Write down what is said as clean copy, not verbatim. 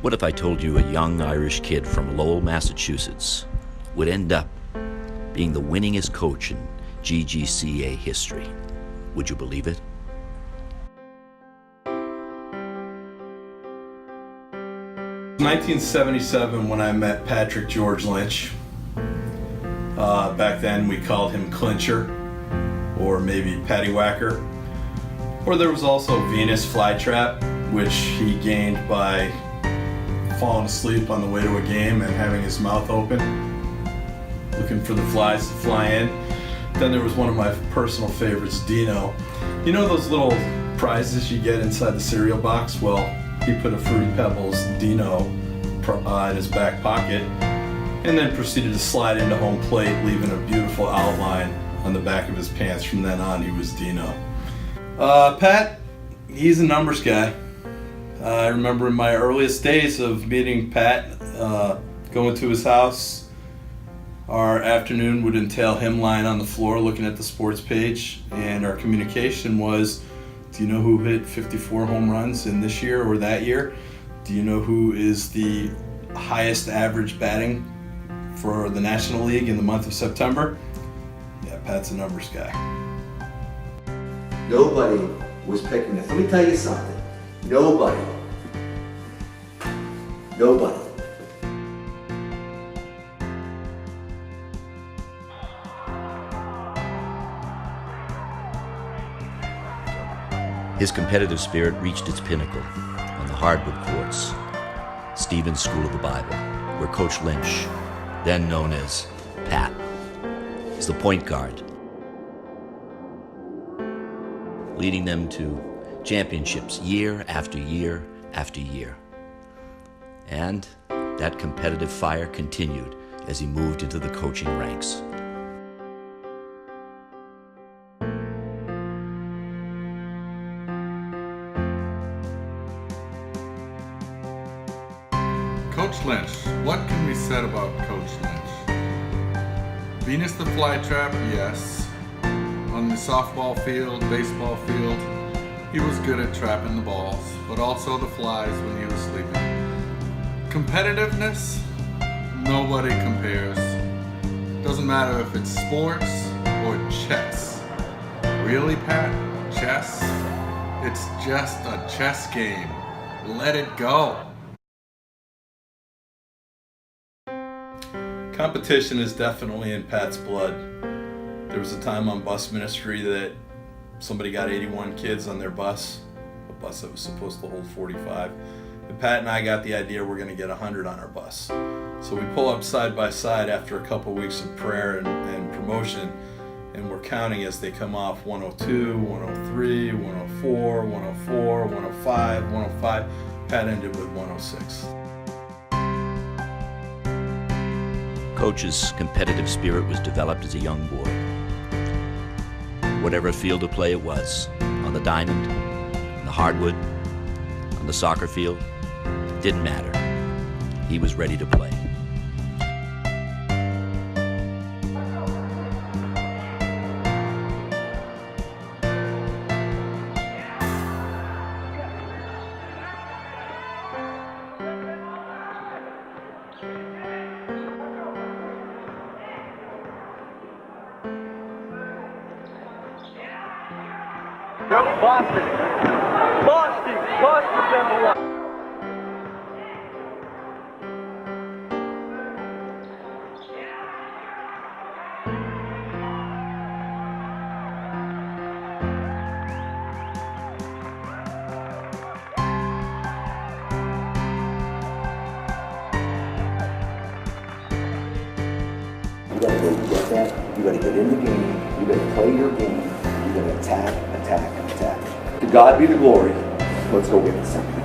What if I told you a young Irish kid from Lowell, Massachusetts would end up being the winningest coach in GGCA history? Would you believe it? In 1977 when I met Patrick George Lynch. Back then we called him Clincher, or maybe Paddywhacker. Or there was also Venus Flytrap, which he gained by falling asleep on the way to a game and having his mouth open, looking for the flies to fly in. Then there was one of my personal favorites, Dino. You know those little prizes you get inside the cereal box? Well, he put a Fruity Pebbles Dino in his back pocket and then proceeded to slide into home plate, leaving a beautiful outline on the back of his pants. From then on, he was Dino. Pat, he's a numbers guy. I remember in my earliest days of meeting Pat, going to his house, our afternoon would entail him lying on the floor looking at the sports page, and our communication was, do you know who hit 54 home runs in this year or that year? Do you know who is the highest average batting for the National League in the month of September? Yeah, Pat's a numbers guy. Nobody was picking this. Let me tell you something. Nobody. His competitive spirit reached its pinnacle on the hardwood courts, Stevens School of the Bible, where Coach Lynch, then known as Pat, is the point guard, leading them to championships year after year after year. And that competitive fire continued as he moved into the coaching ranks. Coach Lynch. What can be said about Coach Lynch? Venus the Flytrap, yes. On the softball field, baseball field, he was good at trapping the balls, but also the flies when he was sleeping. Competitiveness, nobody compares. Doesn't matter if it's sports or chess. Really, Pat? Chess? It's just a chess game. Let it go. Competition is definitely in Pat's blood. There was a time on bus ministry that somebody got 81 kids on their bus, a bus that was supposed to hold 45. And Pat and I got the idea we're going to get 100 on our bus. So we pull up side by side after a couple weeks of prayer and promotion, and we're counting as they come off 102, 103, 104, 104, 105, 105. Pat ended with 106. Coach's competitive spirit was developed as a young boy. Whatever field of play it was, on the diamond, on the hardwood, on the soccer field, didn't matter. He was ready to play. Boston's number one. You gotta go get that. You gotta get in the game. You gotta play your game. You gotta attack, attack, attack. To God be the glory. Let's go get the second.